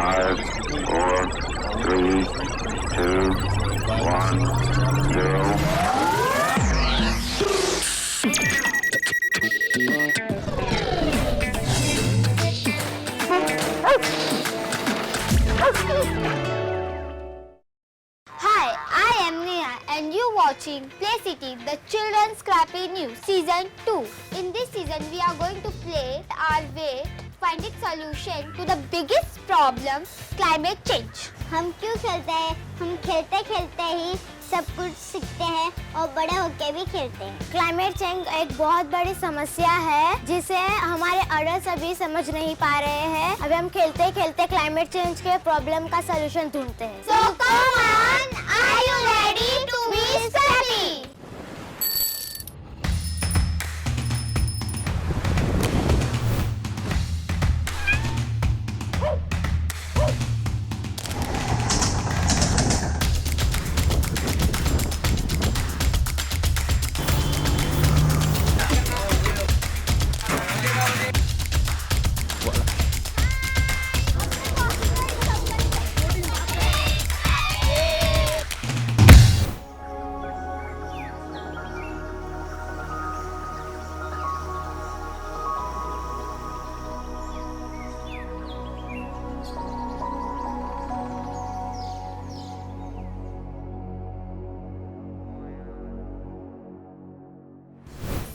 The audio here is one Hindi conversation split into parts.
5, 4, 3, 2, 1, 0. Hi, I am Neha and you watching Play City, the Children's Scrappy News Season 2. In this season, we are going to play our way finding solution to the biggest problem, climate change. हम क्यों खेलते हैं? हम खेलते खेलते ही सब कुछ सीखते हैं और बड़े होके भी खेलते हैं। क्लाइमेट चेंज एक बहुत बड़ी समस्या है जिसे हमारे अडल्ट्स अभी समझ नहीं पा रहे हैं। अभी हम खेलते खेलते क्लाइमेट चेंज के प्रॉब्लम का सलूशन ढूंढते हैं। So come on, are you ready to be scrappy?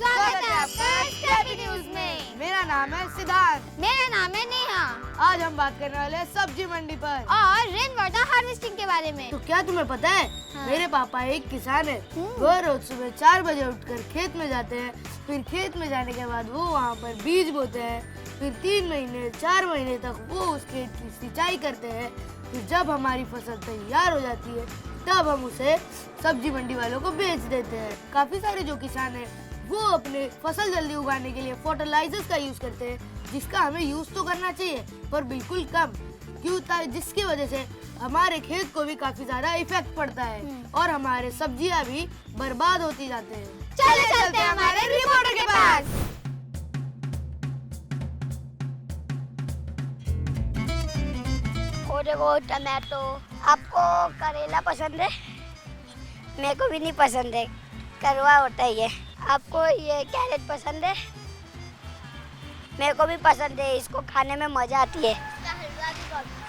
स्वागत है आपका स्क्रैपी न्यूज में। मेरा नाम है सिद्धार्थ। मेरा नाम है नेहा आज हम बात करने वाले हैं सब्जी मंडी पर। और रेन वाटर हार्वेस्टिंग के बारे में। तो क्या तुम्हें पता है मेरे पापा एक किसान है। वो रोज सुबह 4 बजे उठकर खेत में जाते हैं। फिर खेत में जाने के बाद वो वहाँ पर बीज बोते हैं। फिर 3 महीने 4 महीने तक वो उस खेत की सिंचाई करते हैं। फिर जब हमारी फसल तैयार हो जाती है तब हम उसे सब्जी मंडी वालों को बेच देते हैं। काफी सारे जो किसान हैं वो अपने फसल जल्दी उगाने के लिए फर्टिलाइजर्स का यूज करते हैं, जिसका हमें यूज तो करना चाहिए पर बिल्कुल कम, जिसकी वजह से हमारे खेत को भी काफी ज्यादा इफेक्ट पड़ता है और हमारे सब्जियां भी बर्बाद होती जाते हैं। चलो चलते हैं हमारे रिपोर्टर के पास। और देखो टमाटो। आपको करेला पसंद है? मेरे को भी नहीं पसंद है, कड़वा होता है ये। आपको ये कैरेट पसंद है? मेरे को भी पसंद है, इसको खाने में मजा आती है।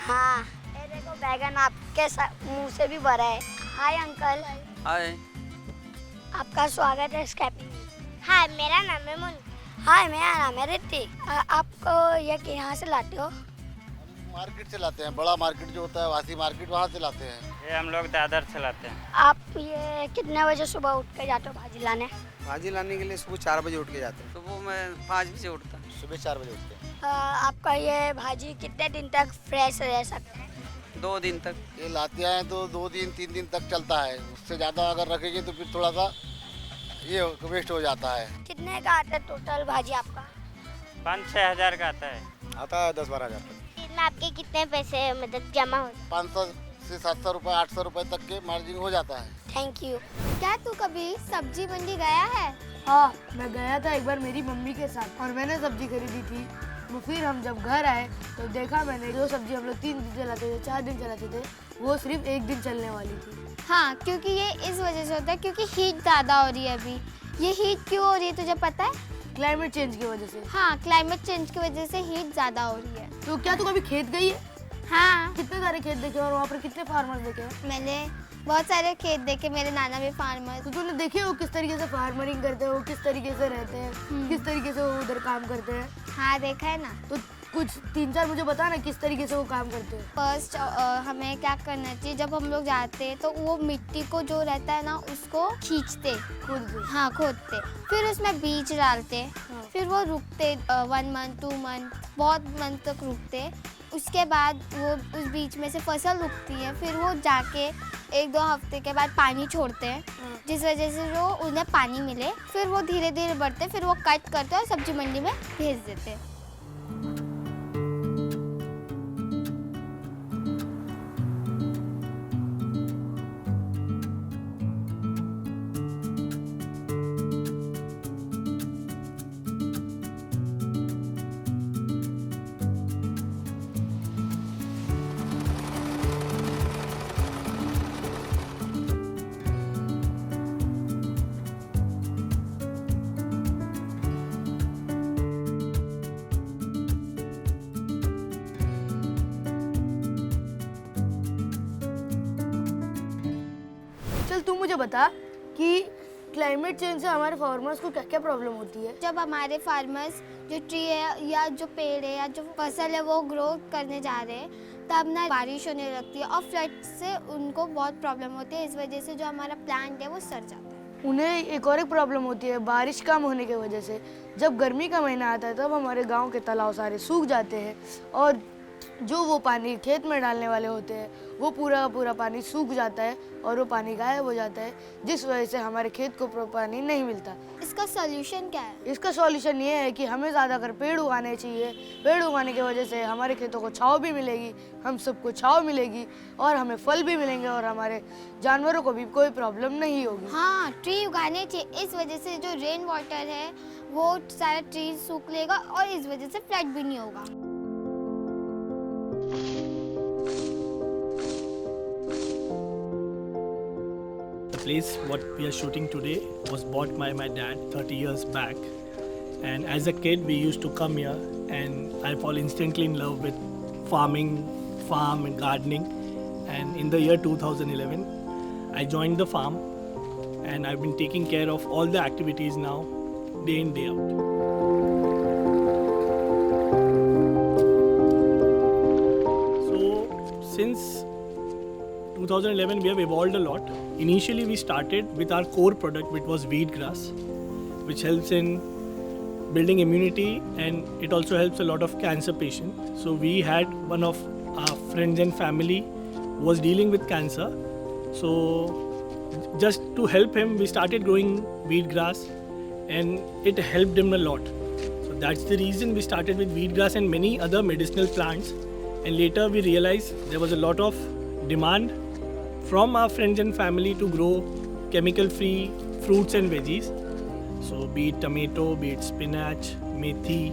हाँ, ये देखो बैगन आपके मुंह से भी भरा है। Hi uncle. हाय। आपका स्वागत है स्क्रैपी। हाय, मेरा नाम है मुन। हाय, मेरा नाम है रितिक। आपको ये कहाँ से लाते हो? मार्केट से लाते हैं, बड़ा मार्केट जो होता है वासी मार्केट, वहाँ से लाते हैं। ये हम लोग दादर से लाते हैं। आप ये कितने बजे सुबह उठ के जाते हो भाजी लाने? भाजी लाने के लिए सुबह 4 बजे उठ के जाते हैं। सुबह में 5 बजे उठता हूँ। सुबह 4 बजे उठते हैं। आपका ये भाजी कितने दिन तक फ्रेश रह सकता है? 2 दिन तक। ये लाते हैं तो 2 दिन 3 दिन तक चलता है। उससे ज़्यादा अगर रखेंगे तो फिर थोड़ा सा ये वेस्ट हो जाता है। कितने का आता है टोटल भाजी आपका? 5-6 हज़ार का आता है। आता है 10-12 हज़ार तक। दिन में आपके कितने पैसे मतलब जमा हो? 500 से 700 रुपये 800 रुपये तक के मार्जिन हो जाता है। Thank you. क्या तू कभी सब्जी मंडी गया है? हाँ, मैं गया था एक बार मेरी मम्मी के साथ और मैंने सब्जी खरीदी थी। तो फिर हम जब घर आए तो देखा मैंने जो सब्जी हम लोग 3 दिन चलाते थे 4 दिन चलाते थे वो सिर्फ 1 दिन चलने वाली थी। हाँ, क्योंकि ये इस वजह से होता है क्योंकि हीट ज़्यादा हो रही है अभी। ये हीट क्यों हो रही है तुझे पता है? क्लाइमेट चेंज की वजह से। हाँ, क्लाइमेट चेंज की वजह से हीट ज़्यादा हो रही है। तो क्या तू कभी खेत गई है? हाँ, कितने सारे खेत देखे और वहाँ पर कितने फार्मर्स देखे हैं? मैंने बहुत सारे खेत देखे। मेरे नाना भी फार्मर। तो तूने देखे वो किस तरीके से फार्मरिंग करते हैं, वो किस तरीके से रहते हैं, किस तरीके से वो उधर काम करते हैं? हाँ, देखा है ना। तो कुछ 3-4 मुझे बता ना किस तरीके से वो काम करते हैं। फर्स्ट हमें क्या करना चाहिए, जब हम लोग जाते हैं तो वो मिट्टी को जो रहता है ना उसको खींचते खुद से। हाँ, खोदते, फिर उसमें बीज डालते, हाँ। फिर वो रुकते 1 मंथ 2 मंथ बहुत मंथ तक रुकते। उसके बाद वो उस बीच में से फसल उगती है, फिर वो जाके 1-2 हफ्ते के बाद पानी छोड़ते हैं, जिस वजह से वो उन्हें पानी मिले। फिर वो धीरे धीरे बढ़ते, फिर वो कट करते और सब्जी मंडी में भेज देते। तू मुझे बता कि क्लाइमेट चेंज से हमारे फार्मर्स को क्या क्या प्रॉब्लम होती है? जब हमारे फार्मर्स जो ट्री है या जो पेड़ है या जो फसल है वो ग्रो करने जा रहे हैं, तब ना बारिश होने लगती है और फ्लड से उनको बहुत प्रॉब्लम होती है। इस वजह से जो हमारा प्लांट है वो सड़ जाता है। उन्हें एक और एक प्रॉब्लम होती है बारिश कम होने की वजह से। जब गर्मी का महीना आता है तब हमारे गांव के तालाब सारे सूख जाते हैं और जो वो पानी खेत में डालने वाले होते हैं वो पूरा का पूरा पानी सूख जाता है और वो पानी गायब हो जाता है, जिस वजह से हमारे खेत को पानी नहीं मिलता। इसका सॉल्यूशन क्या है? इसका सॉल्यूशन ये है कि हमें ज़्यादातर पेड़ उगाने चाहिए। पेड़ उगाने की वजह से हमारे खेतों को छाँव भी मिलेगी, हम सबको छाँव मिलेगी और हमें फल भी मिलेंगे और हमारे जानवरों को भी कोई प्रॉब्लम नहीं होगी। हाँ, ट्री उगाने चाहिए। इस वजह से जो रेन वाटर है वो सारा ट्री सूख लेगा और इस वजह से फ्लड भी नहीं होगा। The place what we are shooting today was bought by my dad 30 years back, and as a kid we used to come here and I fall instantly in love with farm and gardening, and in the year 2011 I joined the farm and I've been taking care of all the activities now day in day out. So since 2011 we have evolved a lot. Initially we started with our core product, which was wheat grass, which helps in building immunity and it also helps a lot of cancer patients. So we had one of our friends and family who was dealing with cancer. So just to help him we started growing wheat grass and it helped him a lot. So that's the reason we started with wheat grass and many other medicinal plants, and later we realized there was a lot of demand from our friends and family to grow chemical free fruits and veggies. So be it tomato, be it spinach, methi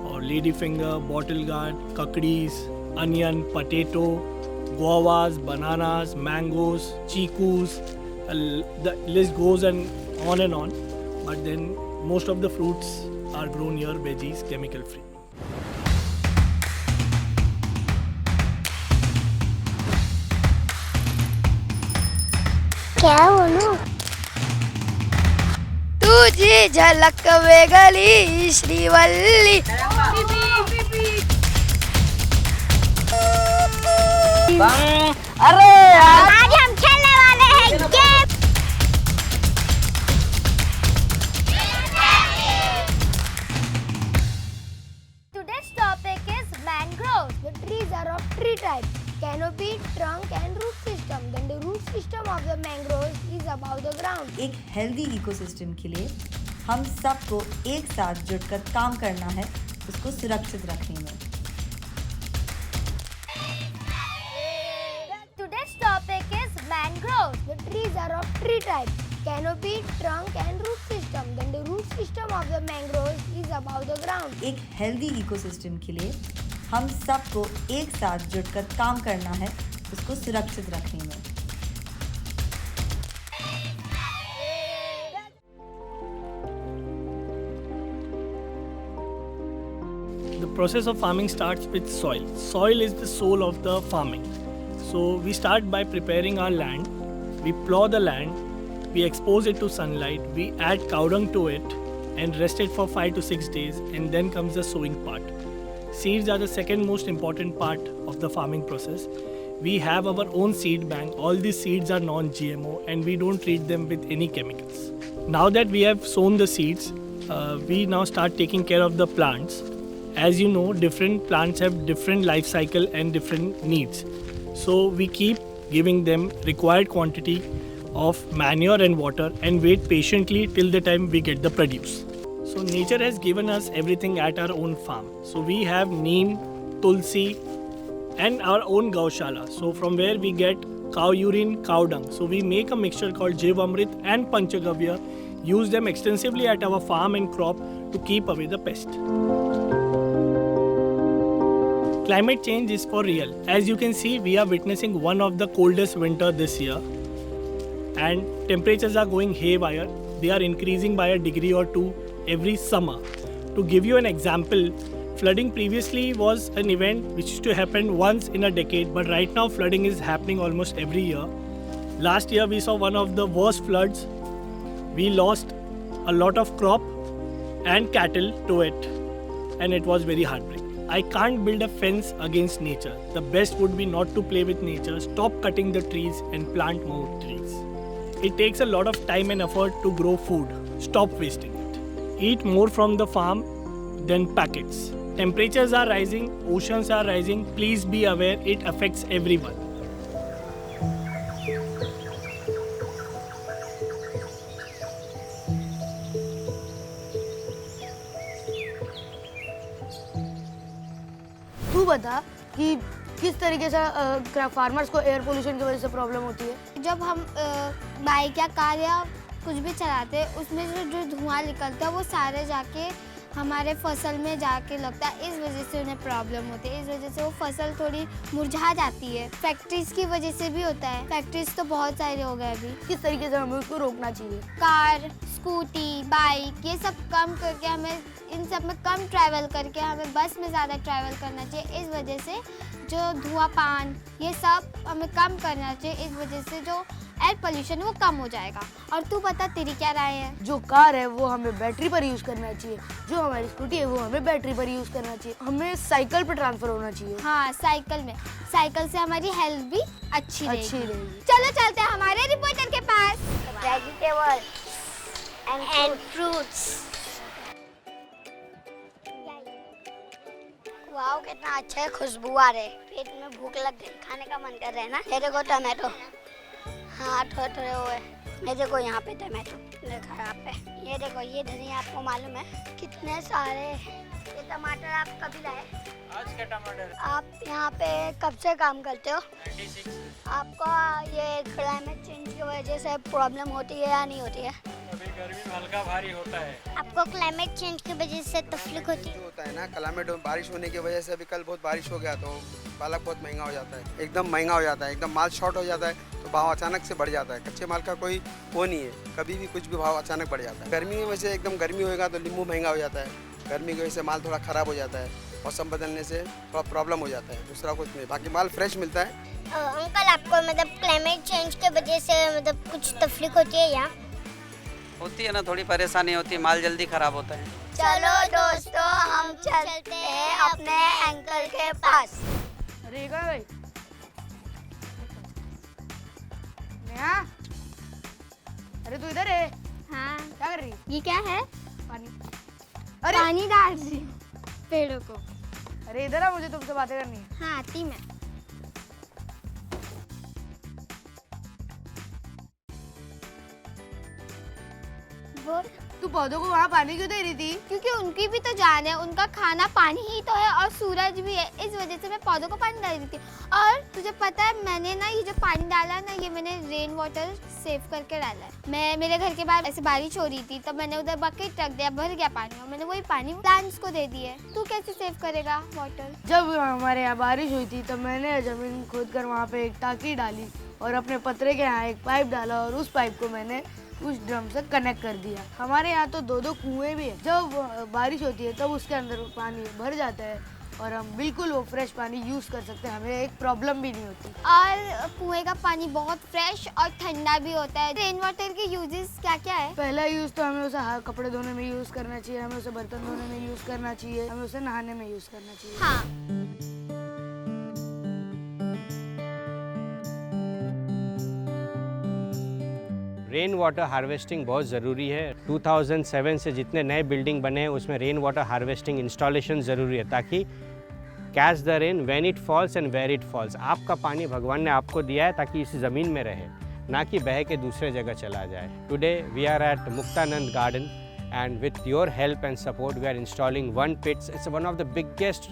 or ladyfinger, bottle gourd, kakadis, onion, potato, guavas, bananas, mangoes, chikus, the list goes on. But then most of the fruits are grown here, veggies, chemical free. क्या बोलूं? तुझी झलक वे गली श्रीवल्ली। अरे आज हम खेलने वाले हैं game. Today's topic is mangroves. The trees are of tree type: canopy, trunk and root system. Then the root system of the mangroves is above the ground. एक हेल्दी इकोसिस्टम के लिए हम सबको एक साथ जुटकर काम करना है उसको सुरक्षित रखने में। Today's topic is mangroves. The trees are of tree type: canopy, trunk and root system. Then the root system of the mangroves is above the ground. एक हेल्दी इकोसिस्टम के लिए हम सबको एक साथ जुटकर काम करना है उसको सुरक्षित रखने में। The process of farming starts with soil. Soil is the soul of the farming. So we start by preparing our land. We plow the land, we expose it to sunlight, we add cow dung to it and rest it for 5 to 6 days, and then comes the sowing part. Seeds are the second most important part of the farming process. We have our own seed bank. All these seeds are non-GMO and we don't treat them with any chemicals. Now that we have sown the seeds, we now start taking care of the plants. As you know, different plants have different life cycle and different needs. So we keep giving them required quantity of manure and water and wait patiently till the time we get the produce. So nature has given us everything at our own farm. So we have neem, tulsi and our own gaushala. So from where we get cow urine, cow dung. So we make a mixture called Jivamrit and Panchagavya, use them extensively at our farm and crop to keep away the pest. Climate change is for real. As you can see, we are witnessing one of the coldest winter this year and temperatures are going haywire. They are increasing by a degree or two every summer. To give you an example, flooding previously was an event which used to happen once in a decade, but right now flooding is happening almost every year. Last year we saw one of the worst floods. We lost a lot of crop and cattle to it, and it was very heartbreaking. I can't build a fence against nature. The best would be not to play with nature. Stop cutting the trees and plant more trees. It takes a lot of time and effort to grow food. Stop wasting it. Eat more from the farm than packets. Temperatures are rising, oceans are rising. Please be aware, it affects everyone. तू बता कि किस तरीके से फार्मर्स को एयर पोल्यूशन की वजह से प्रॉब्लम होती है। जब हम बाइक या कार या कुछ भी चलाते हैं उसमें जो धुआं निकलता है वो सारे जाके हमारे फसल में जाके लगता है, इस वजह से उन्हें प्रॉब्लम होती है। इस वजह से वो फसल थोड़ी मुरझा जाती है। फैक्ट्रीज की वजह से भी होता है। फैक्ट्रीज तो बहुत सारे हो गए अभी। किस तरीके से हमें उसको रोकना चाहिए? कार, स्कूटी, बाइक ये सब कम करके हमें इन सब में कम ट्रैवल करके हमें बस में ज़्यादा ट्रैवल करना चाहिए। इस वजह से जो धुआंपान ये सब हमें कम करना चाहिए। इस वजह से जो एयर पोल्यूशन वो कम हो जाएगा। और तू बता तेरी क्या राय है? जो कार है वो हमें बैटरी पर यूज़ करना चाहिए, जो हमारी स्कूटी है वो हमें बैटरी पर यूज़ करना चाहिए। हमें साइकिल पर ट्रांसफर होना चाहिए। हाँ, साइकिल में। साइकिल से हमारी हेल्थ भी अच्छी रहेगी। चलो चलते हैं हमारे रिपोर्टर के पास। Vegetable and fruits. वाओ कितना अच्छा है, खुशबू आ रही। पेट में भूख लग गई, खाने का मन कर रहा है ना। ये देखो टमाटो, हाँ थोड़े थोड़े हुए। ये देखो यहाँ पे टमाटो देखा यहाँ पे। ये देखो ये धनिया, आपको मालूम है कितने सारे। ये टमाटर आप कभी लाए? आज का टमाटर। आप यहाँ पे कब से काम करते हो? 96। आपको ये क्लाइमेट चेंज की वजह से प्रॉब्लम होती है या नहीं होती है? अभी गर्मी में हल्का भारी होता है। आपको क्लाइमेट चेंज की वजह से तकलीफ होती है? जो होता है ना क्लाइमेट बारिश होने की वजह से, अभी कल बहुत बारिश हो गया तो पालक बहुत महंगा हो जाता है, एकदम महंगा हो जाता है, एकदम माल शॉर्ट हो जाता है तो भाव अचानक से बढ़ जाता है। कच्चे माल का कोई वो नहीं है, कभी भी कुछ भी भाव अचानक बढ़ जाता है। गर्मी की वजह से एकदम गर्मी होएगा तो नींबू महंगा हो जाता है, गर्मी की वजह से माल थोड़ा ख़राब हो जाता है, मौसम बदलने से थोड़ा प्रॉब्लम हो जाता है, दूसरा कुछ नहीं, बाकी माल फ्रेश मिलता है। अंकल आपको मतलब क्लाइमेट चेंज की वजह से मतलब कुछ तकलीफ होती है या? होती है ना, थोड़ी परेशानी होती है, माल जल्दी खराब होता है। चलो दोस्तों हम चलते हैं अपने एंकर के पास। अरे कहाँ गई? नेहा? अरे तू इधर है? हाँ, क्या कर रही है? ये क्या है? पानी। अरे पानी डाल रही हूँ पेड़ों को। अरे इधर आ, मुझे तुमसे बातें करनी है। हाँ आती मैं। बोल। तू पौधों को वहाँ पानी क्यों दे रही थी? क्योंकि उनकी भी तो जान है, उनका खाना पानी ही तो है और सूरज भी है। इस वजह से मैं पौधों को पानी डाल रही थी। और तुझे पता है मैंने ना ये जो पानी डाला है ना, ये मैंने रेन वाटर सेव करके डाला है। मैं मेरे घर के बाहर ऐसे बारिश हो रही थी तब मैंने उधर बकेट रख दिया, भर गया पानी और मैंने वही पानी प्लांट्स को दे दिया। तू कैसे सेव करेगा वाटर? जब हमारे यहाँ बारिश हुई थी तब मैंने जमीन खोद कर वहाँ पे एक टाँकी डाली और अपने पतरे के यहाँ एक पाइप डाला और उस पाइप को मैंने उस ड्रम से कनेक्ट कर दिया। हमारे यहाँ तो 2-2 कुएं भी है। जब बारिश होती है तब उसके अंदर पानी भर जाता है और हम बिल्कुल वो फ्रेश पानी यूज़ कर सकते हैं, हमें एक प्रॉब्लम भी नहीं होती। और कुएं का पानी बहुत फ्रेश और ठंडा भी होता है। रेन वाटर के यूजेस क्या क्या है? पहला यूज़ तो हमें उसे कपड़े धोने में यूज़ करना चाहिए, हमें उसे बर्तन धोने में यूज़ करना चाहिए, हमें उसे नहाने में यूज़ करना चाहिए। हाँ। रेन वाटर हार्वेस्टिंग बहुत ज़रूरी है। 2007 से जितने नए बिल्डिंग बने हैं उसमें रेन वाटर हार्वेस्टिंग इंस्टॉलेशन ज़रूरी है ताकि catch the rain when it falls and where it falls. आपका पानी भगवान ने आपको दिया है ताकि इस ज़मीन में रहे, ना कि बह के दूसरे जगह चला जाए। Today we are at Muktanand garden and with your help and support we are installing one pits. It's one of the biggest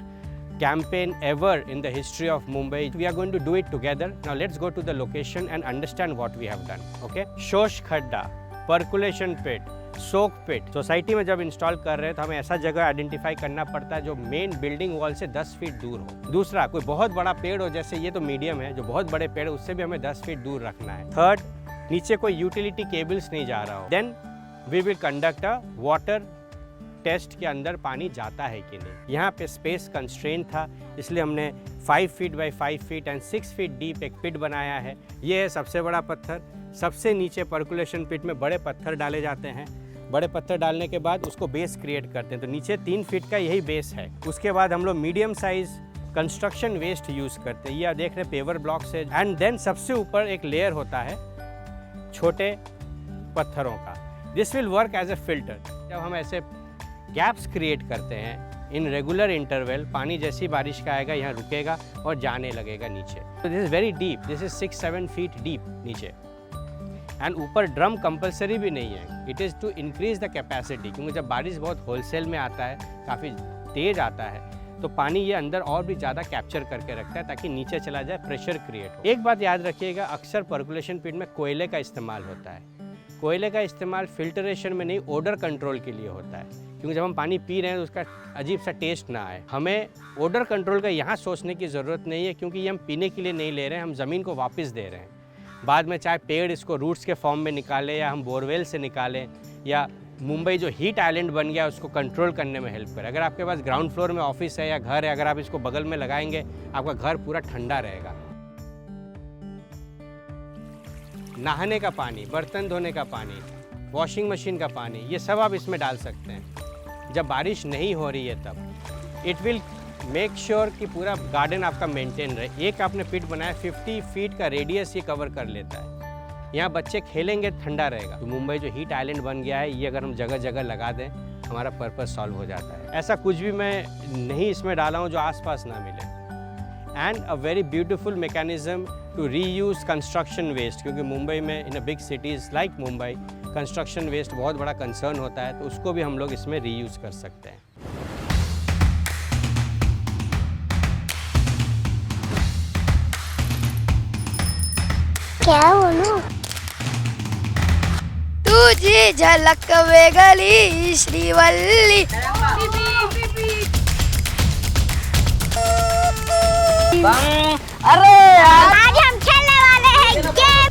campaign ever in the history of Mumbai. We are going to do it together. Now let's go to the location and understand what we have done. Okay? Shosh khadda, percolation pit, soak pit. Society में जब इंस्टॉल कर रहे हैं तो हमें ऐसा जगह आइडेंटिफाई करना पड़ता है जो मेन बिल्डिंग वॉल से 10 फीट दूर हो। दूसरा, कोई बहुत बड़ा पेड़ हो, जैसे ये तो मीडियम है, जो बहुत बड़े पेड़ है उससे भी हमें 10 फीट दूर रखना है। थर्ड, नीचे कोई यूटिलिटी केबल्स नहीं जा रहा हो। Then we will conduct a water test के अंदर पानी जाता है कि नहीं। यहाँ पे स्पेस कंस्ट्रेंट था, इसलिए हमने 5 feet by 5 feet and 6 feet deep एक पिट बनाया है। ये है सबसे बड़ा पत्थर। सबसे नीचे पर्कुलेशन पिट में बड़े पत्थर डाले जाते हैं। बड़े पत्थर डालने के बाद उसको बेस क्रिएट करते हैं, तो नीचे 3 फीट का यही बेस है। उसके बाद हम लोग medium size construction waste use करते हैं। ये आप देख रहे हैं पेवर ब्लॉक से। एंड देन सबसे ऊपर एक लेयर होता है छोटे पत्थरों का। This will work as a filter. जब हम ऐसे गैप्स क्रिएट करते हैं इन रेगुलर इंटरवल, पानी जैसी बारिश का आएगा यहाँ रुकेगा और जाने लगेगा नीचे। तो this is very deep, this is 6-7 feet deep नीचे। एंड ऊपर ड्रम कंपलसरी भी नहीं है, it is to increase the capacity, क्योंकि जब बारिश बहुत होलसेल में आता है, काफ़ी तेज़ आता है, तो पानी ये अंदर और भी ज़्यादा कैप्चर करके रखता है ताकि नीचे चला जाए, प्रेशर क्रिएट हो। एक बात याद रखिएगा, अक्सर पर्कुलेशन पिट में कोयले का इस्तेमाल होता है। कोयले का इस्तेमाल फिल्टरेशन में नहीं, ओडर कंट्रोल के लिए होता है, क्योंकि जब हम पानी पी रहे हैं तो उसका अजीब सा टेस्ट ना आए। हमें ओडर कंट्रोल का यहाँ सोचने की ज़रूरत नहीं है, क्योंकि ये हम पीने के लिए नहीं ले रहे हैं, हम ज़मीन को वापस दे रहे हैं। बाद में चाहे पेड़ इसको रूट्स के फॉर्म में निकाले या हम बोरवेल से निकालें, या मुंबई जो हीट आइलैंड बन गया उसको कंट्रोल करने में हेल्प करे। अगर आपके पास ग्राउंड फ्लोर में ऑफिस है या घर है, अगर आप इसको बगल में लगाएंगे, आपका घर पूरा ठंडा रहेगा। नहाने का पानी, बर्तन धोने का पानी, वॉशिंग मशीन का पानी, ये सब आप इसमें डाल सकते हैं। जब बारिश नहीं हो रही है तब इट विल मेक श्योर कि पूरा गार्डन आपका मेंटेन रहे। एक आपने पिट बनाया, 50 फीट का रेडियस ये कवर कर लेता है। यहाँ बच्चे खेलेंगे, ठंडा रहेगा। तो मुंबई जो हीट आइलैंड बन गया है, ये अगर हम जगह जगह लगा दें, हमारा पर्पस सॉल्व हो जाता है। ऐसा कुछ भी मैं नहीं इसमें डाला हूँ जो आसपास ना मिले। And a very beautiful mechanism to reuse construction waste, क्योंकि मुंबई में in a big cities like Mumbai construction waste बहुत बड़ा कंसर्न होता है, तो उसको भी हम लोग इसमें रीयूज़ कर सकते हैं। क्या बोलूं? तुझी झलक वे गली श्रीवल्ली। अरे आज हम खेलने वाले हैं game.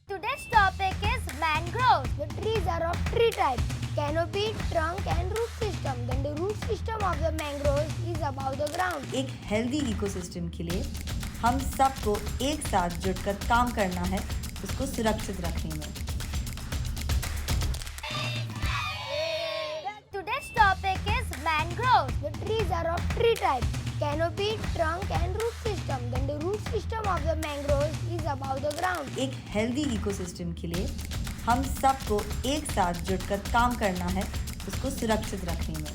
Today's topic is mangroves. The trees are of three types: canopy, trunk and root system. Then the root system of the mangroves is above the ground. एक हेल्दी इकोसिस्टम के लिए हम सबको एक साथ जुटकर काम करना है उसको सुरक्षित रखने में। Today's topic is mangroves. The trees are of three types: canopy, trunk and root system. Then the root system of the mangroves is above the ground. एक हेल्दी इकोसिस्टम के लिए हम सबको एक साथ जुटकर काम करना है उसको सुरक्षित रखने में।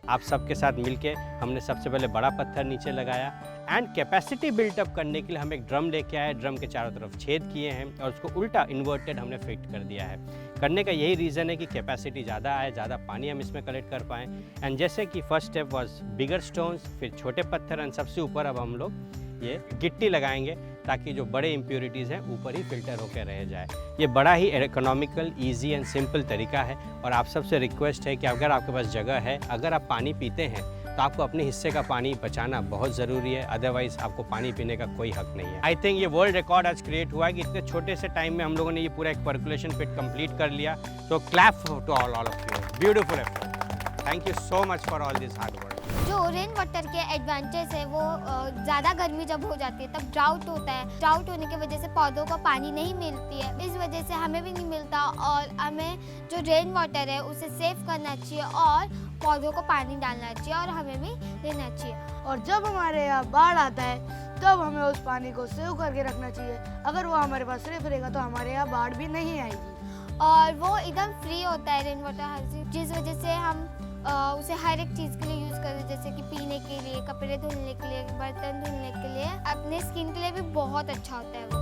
आप सबके साथ मिलके हमने सबसे पहले बड़ा पत्थर नीचे लगाया एंड कैपेसिटी बिल्टअप करने के लिए हम एक ड्रम लेके आए, ड्रम के चारों तरफ छेद किए हैं और उसको उल्टा इन्वर्टेड हमने फिट कर दिया है। करने का यही रीज़न है कि कैपेसिटी ज़्यादा आए, ज़्यादा पानी हम इसमें कलेक्ट कर पाएँ। एंड जैसे कि first step was bigger stones, फिर छोटे पत्थर एंड सबसे ऊपर अब हम लोग ये गिट्टी लगाएंगे ताकि जो बड़े इम्प्योरिटीज़ हैं ऊपर ही फिल्टर होकर रह जाए। ये बड़ा ही इकोनॉमिकल, इजी एंड सिंपल तरीका है और आप सबसे रिक्वेस्ट है कि अगर आपके पास जगह है, अगर आप पानी पीते हैं तो आपको अपने हिस्से का पानी बचाना बहुत ज़रूरी है, अदरवाइज़ आपको पानी पीने का कोई हक नहीं है। आई थिंक ये वर्ल्ड रिकॉर्ड आज क्रिएट हुआ है कि इतने छोटे से टाइम में हम लोगों ने ये पूरा एक पर्कुलेशन पिट कंप्लीट कर लिया। तो clap to all of you, beautiful effort, thank you so much for all this hard work. जो रेन वाटर के एडवांटेज है वो ज़्यादा गर्मी जब हो जाती है तब ड्राउट होता है। ड्राउट होने की वजह से पौधों को पानी नहीं मिलती है, इस वजह से हमें भी नहीं मिलता और हमें जो रेन वाटर है उसे सेव करना चाहिए और पौधों को पानी डालना चाहिए और हमें भी देना चाहिए। और जब हमारे यहाँ बाढ़ आता है तब हमें उस पानी को सेव करके रखना चाहिए। अगर वो हमारे पास सिर्फ रहेगा तो हमारे यहाँ बाढ़ भी नहीं आएगी। और वो एकदम फ्री होता है रेन वाटर, जिस वजह से हम उसे हर एक चीज़ के लिए यूज़ करते हैं, जैसे कि पीने के लिए, कपड़े धुलने के लिए, बर्तन धुलने के लिए, अपने स्किन के लिए भी बहुत अच्छा होता है वो।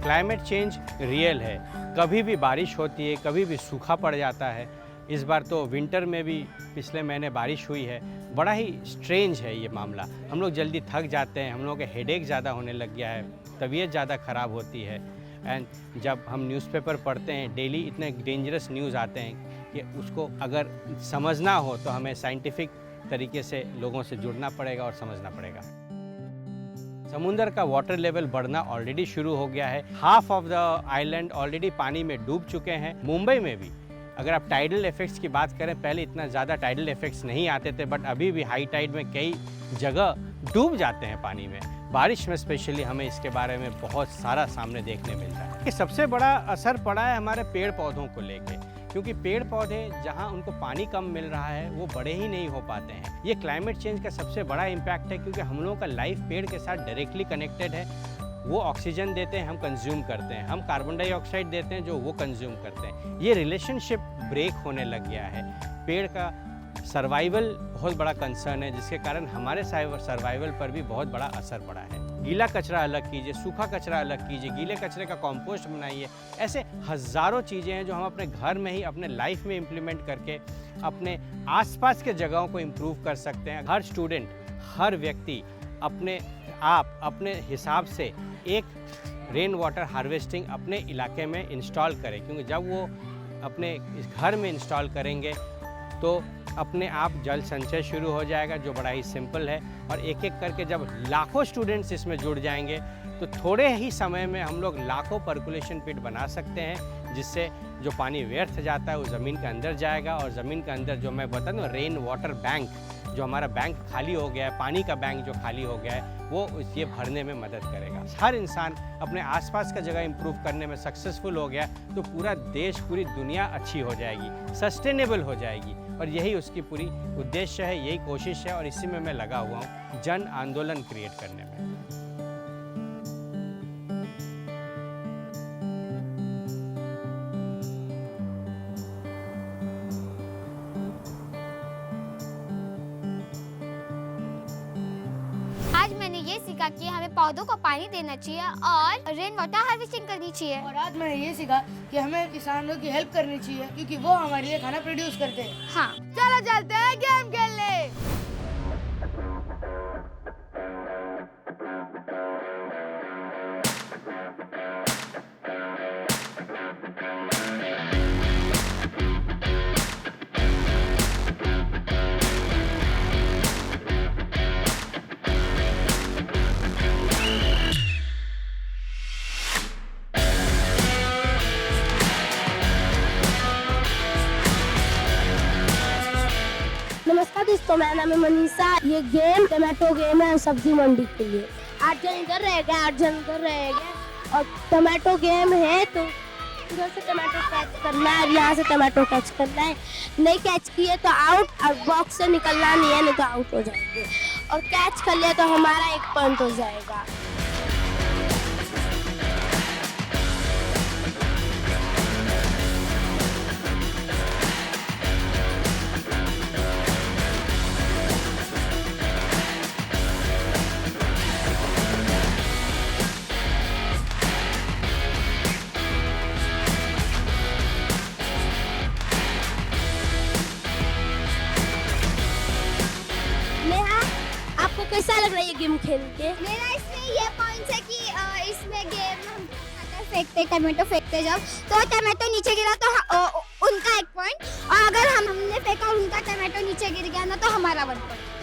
क्लाइमेट चेंज रियल है, कभी भी बारिश होती है, कभी भी सूखा पड़ जाता है। इस बार तो विंटर में भी पिछले महीने बारिश हुई है। बड़ा ही स्ट्रेंज है ये मामला। हम लोग जल्दी थक जाते हैं, हम लोगों के हेडेक ज़्यादा होने लग गया है, तबीयत ज़्यादा ख़राब होती है। एंड जब हम न्यूज़पेपर पढ़ते हैं डेली, इतने डेंजरस न्यूज़ आते हैं कि उसको अगर समझना हो तो हमें साइंटिफिक तरीके से लोगों से जुड़ना पड़ेगा और समझना पड़ेगा। समुंदर का वाटर लेवल बढ़ना ऑलरेडी शुरू हो गया है। Half of the island already पानी में डूब चुके हैं। मुंबई में भी अगर आप टाइडल इफेक्ट्स की बात करें, पहले इतना ज़्यादा टाइडल इफेक्ट्स नहीं आते थे, बट अभी भी हाई टाइड में कई जगह डूब जाते हैं पानी में। बारिश में स्पेशली हमें इसके बारे में बहुत सारा सामने देखने मिलता है कि सबसे बड़ा असर पड़ा है हमारे पेड़ पौधों को लेके, क्योंकि पेड़ पौधे जहाँ उनको पानी कम मिल रहा है वो बड़े ही नहीं हो पाते हैं। ये क्लाइमेट चेंज का सबसे बड़ा इम्पैक्ट है, क्योंकि हम लोगों का लाइफ पेड़ के साथ डायरेक्टली कनेक्टेड है। वो ऑक्सीजन देते हैं, हम कंज्यूम करते हैं, हम कार्बन डाइऑक्साइड देते हैं जो वो कंज्यूम करते हैं। ये रिलेशनशिप ब्रेक होने लग गया है। पेड़ का सर्वाइवल बहुत बड़ा कंसर्न है, जिसके कारण हमारे सर्वाइवल पर भी बहुत बड़ा असर पड़ा है। गीला कचरा अलग कीजिए, सूखा कचरा अलग कीजिए, गीले कचरे का कंपोस्ट बनाइए। ऐसे हज़ारों चीज़ें हैं जो हम अपने घर में ही अपने लाइफ में इम्प्लीमेंट करके अपने आसपास के जगहों को इम्प्रूव कर सकते हैं। हर स्टूडेंट, हर व्यक्ति अपने हिसाब से एक रेन वाटर हार्वेस्टिंग अपने इलाके में इंस्टॉल करें, क्योंकि जब वो अपने इस घर में इंस्टॉल करेंगे तो अपने आप जल संचय शुरू हो जाएगा, जो बड़ा ही सिंपल है। और एक एक करके जब लाखों स्टूडेंट्स इसमें जुड़ जाएंगे तो थोड़े ही समय में हम लोग लाखों पर्कुलेशन पिट बना सकते हैं, जिससे जो पानी व्यर्थ जाता है वो ज़मीन के अंदर जाएगा, और ज़मीन के अंदर जो मैं बता दूँ रेन वाटर बैंक, जो हमारा बैंक खाली हो गया है, पानी का बैंक जो खाली हो गया है, वो ये भरने में मदद करेगा। हर इंसान अपने आसपास का जगह इंप्रूव करने में सक्सेसफुल हो गया तो पूरा देश, पूरी दुनिया अच्छी हो जाएगी, सस्टेनेबल हो जाएगी। और यही उसकी पूरी उद्देश्य है, यही कोशिश है, और इसी में मैं लगा हुआ हूँ जन आंदोलन क्रिएट करने में। आज मैंने ये सीखा कि हमें पौधों को पानी देना चाहिए और रेन वाटर हार्वेस्टिंग करनी चाहिए। और आज मैंने ये सीखा कि हमें किसानों की हेल्प करनी चाहिए, क्योंकि वो हमारे लिए खाना प्रोड्यूस करते हैं। हाँ, चलो चलते हैं गेम खेलने। नमस्कार दोस्तों, मेरा नाम है मनीषा। ये गेम टमाटो गेम है सब्जी मंडी के लिए। 8 जन इधर रहेगा, 8 जन उधर रहेगा, और टमाटो गेम है तो इधर से टमाटो कैच करना है और यहाँ से टमाटो कैच करना है। नहीं कैच किए तो आउट, और बॉक्स से निकलना नहीं है, नहीं तो आउट हो जाएंगे। और कैच कर लिया तो हमारा 1 पॉइंट हो जाएगा। आपको कैसा लग रहा है ये गेम खेल के? मेरा इसमें ये पॉइंट है कि इसमें गेम हम फेंकते, टमाटो फेंकते जब तो टमाटो नीचे गिरा तो उनका 1 पॉइंट, और अगर हमने फेंका और उनका टमाटो नीचे गिर गया ना तो हमारा 1 पॉइंट।